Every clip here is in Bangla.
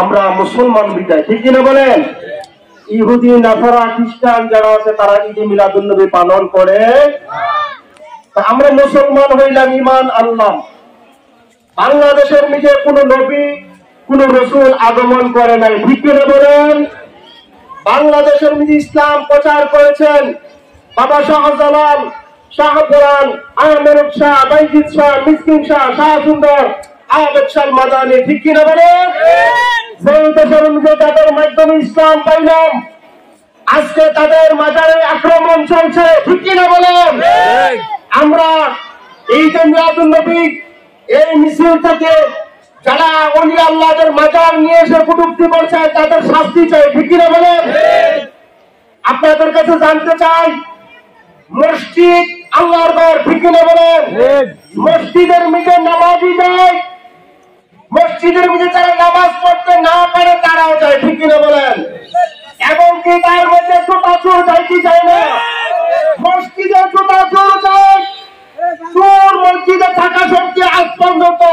আমরা মুসলমান বিদায়, ঠিক কিনা বলেন? ইহুদি নাসারা খ্রিস্টান যারা আছে তারা ঈদে মিলাদুন নবী পালন করে। আমরা মুসলমান হইলাম, ঈমান আনলাম। বাংলাদেশের মধ্যে কোন নবী কোন রাসূল আগমন করে নাই, ঠিক কিনা বলেন? বাংলাদেশের মধ্যে ইসলাম প্রচার করেছেন বাবা শাহজালাল, শাহপুরান, আহমেদ শাহ, বাইজিদ শাহ, মিসকিন শাহ, শাহ সুন্দর, আবেদ শাহ মাদানী, ঠিক কিনা বলেন? সেই দেশের মধ্যে তাদের মাধ্যমে ইসলাম পাইলাম, আজকে তাদের মাজারে আক্রমণ চলছে, ঠিক কিনা বলেন? আমরা এই যে মিলাদুন নবী এই মিছিল থেকে যারা ওলি আল্লাহদের মাজার নিয়ে এসে কটূক্তি করছে তাদের শাস্তি চাই, ঠিক কিনা বলেন? আপনাদের কাছে জানতে চাই, মসজিদ আল্লাহর ঘর, ঠিক কিনা বলেন? মসজিদের মধ্যে নামাজি যায়, মসজিদের মধ্যে যারা নামাজ পড়তে না পারে তারাও যায়, ঠিক কিনা বলেন? এবং কি তার মধ্যে জুতা চোর যায় কি যায় না? মসজিদে জুতা চোর যায়, চোর মসজিদে থাকা সত্ত্বেও আজ পর্যন্ত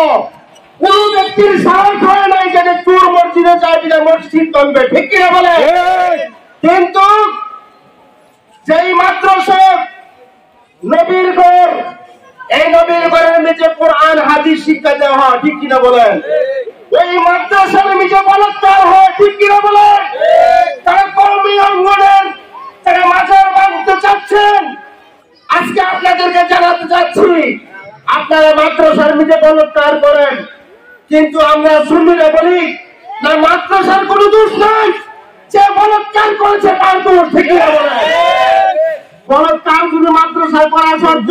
কোন ব্যক্তির সাহস হয় নাই যে চোর মসজিদে যায় কিনা মসজিদ ভাঙবে, ঠিক কিনা বলে? কিন্তু যেই মাদ্রাসা নবীর ঘর, এই নবীর ঘরের নিচে কোরআন হাদিস শিক্ষা দেওয়া হয়, ঠিক কিনা বলেন? ওই মাদ্রাসার নিচে বলাৎকার হয়, ঠিক কিনা বলেন? তারা কর্মী অঙ্গনের তারা মাজার ভাঙতে চাচ্ছেন। আজকে আপনাদেরকে জানাতে চাচ্ছি, আপনারা মাদ্রাসার নিচে বলাৎকার করেন, কিন্তু আমরা সুন্নিরা বলি না, মাদ্রাসার কোনো দোষ নাই, যে বলাৎকার করেছে তার দোষ, ঠিক কিনা বলেন? বলাৎকার শুধু মাদ্রাসায় করা সত্য,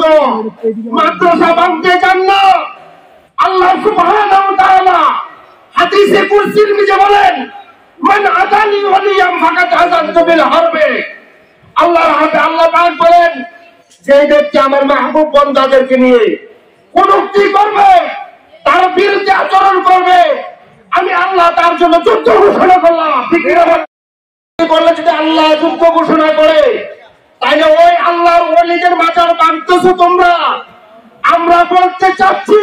মাদ্রাসা ভাঙতে চান না। আল্লাহ সুবহানাহু ওয়া তাআলা হাদিসে কুরসির মধ্যে বলেন, মান আতানি ওয়ালিয়াম ফাকাত আযানতু বিল হারবে। আল্লাহর হাতে আল্লাহ পাক বলেন, যে ব্যক্তি আমার মাহবুব বান্দাদেরকে নিয়ে কটূক্তি করবে, তার বিরুদ্ধে আচরণ করবে, আমি আল্লাহ তার জন্য যুদ্ধ ঘোষণা করলাম, ঠিক কিনা বললে? যদি আল্লাহ যুদ্ধ ঘোষণা করে তাইলে ওই আল্লাহর ওলিদের মাজার ভাঙতেছো তোমরা। আমরা বলতে চাচ্ছি,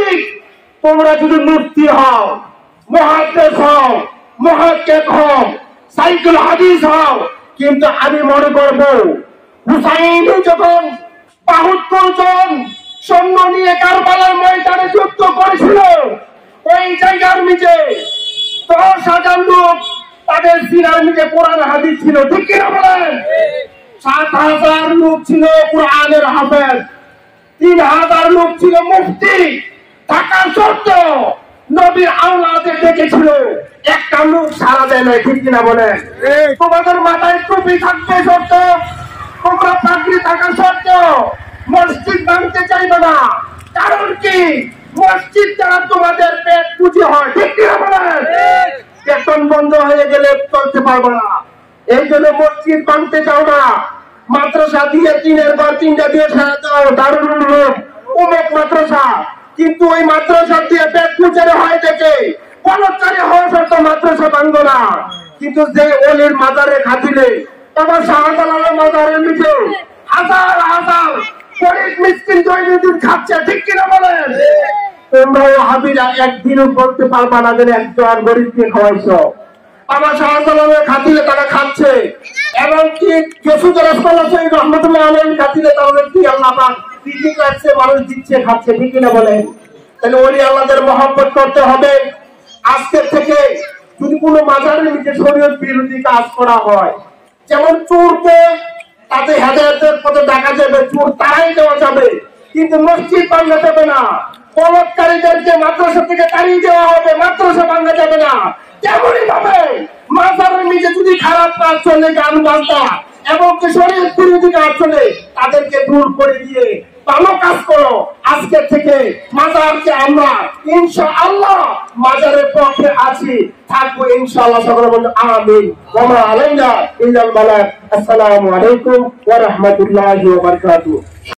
তোমরা যদি মুফতি হও, মুহাদ্দিস হও, মুহাক্কিক হও, সাইকুল হাদিস হও, কিন্তু আমি মনে করব হুসাইন যখন ৭২ জন সৈন্য নিয়ে কারবালার ময়দানে যুদ্ধ করেছিল, ওই জায়গার নিচে ১০,০০০ লোক তাদের সিনার নিচে কোরআন হাদিস ছিল, ঠিক কিনা বলেন? ৭,০০০ লোক ছিল কোরআনের হাফেজ, ৩,০০০ লোক ছিল মুফতি। থাকা সত্ত্বেও নবীর আওলাদে ডেকেছিল, একটা লোক সারা দেয় না, ঠিক কিনা বলেন? তোমাদের মাথায় টুপি থাকতে সত্ত্বেও, তোমরা পাগড়ি থাকা সত্ত্বেও মসজিদ ভাঙতে চাইবে না। কারণ কি? মসজিদ দ্বারা তোমাদের পেট পুঁজি হয়, ঠিক কিনা বলেন? বেতন বন্ধ হয়ে গেলে চলতে পারবে না, এই জন্য মসজিদ ভাঙতে চাও না। মাদ্রাসা দিয়ে তিনের ঘর তিনটা দিয়ে সারা দাও, দারুল উলুম অমুক মাদ্রাসা, কিন্তু ওই মাদ্রাসা দিয়ে পেট পুঁজারে হয় দেখে বলৎকারী হওয়া সত্ত্বেও মাদ্রাসা ভাঙবো না। কিন্তু যে ওলির মাজারে খাতিলে, বাবা শাহজালালের মাজারের নিচে হাজার হাজার গরিব মিসকিন দৈনন্দিন খাচ্ছে, ঠিক কিনা বলেন? তোমরাও হাবিরা একদিনও বলতে পারবা না যে একজন গরিবকে খাওয়াইছো। আমার শাহজালালের খাতিলে তারা খাচ্ছে, এবং কি কেসুদ রাসূলুল্লাহ রাহমাতুল্লাহ আলাইহির খাতিলে তাদের কি আল্লাহ পাক রিজিক রাখছে, মানুষ দিচ্ছে, খাচ্ছে, ঠিক কিনা বলেন? তাহলে ওলি আল্লাহদের মহব্বত করতে হবে। আজকে থেকে যদি কোনো মাজারের নিচে শরীয়ত বিরোধী কাজ করা হয়, যেমন চোরকে তাতে হেদায়েতের পথে ডাকা যাবে, চোর তারাই দেওয়া যাবে, কিন্তু মসজিদ ভাঙা যাবে না। বলৎকারীদেরকে মাদ্রাসা থেকে তাড়িয়ে দেওয়া হবে, মাদ্রাসা ভাঙা যাবে না। তেমনই ভাবে মাজারের নিচে যদি খারাপ কাজ চলে, গান বাজনা এবং শরীয়ত বিরোধী কাজ চলে, তাদেরকে দূর করে দিয়ে ভালো কাজ করো। আজকে থেকে মাজারকে আমরা ইনশাআল্লাহ মাজারের পক্ষে আছি, থাকবো ইনশাআল্লাহ। সকলে বলুন আমিন। ওয়া মা আলাইনা ইল্লাল বালাগ। আসসালামু আলাইকুম ওয়া রাহমাতুল্লাহি ওয়া বারাকাতুহু।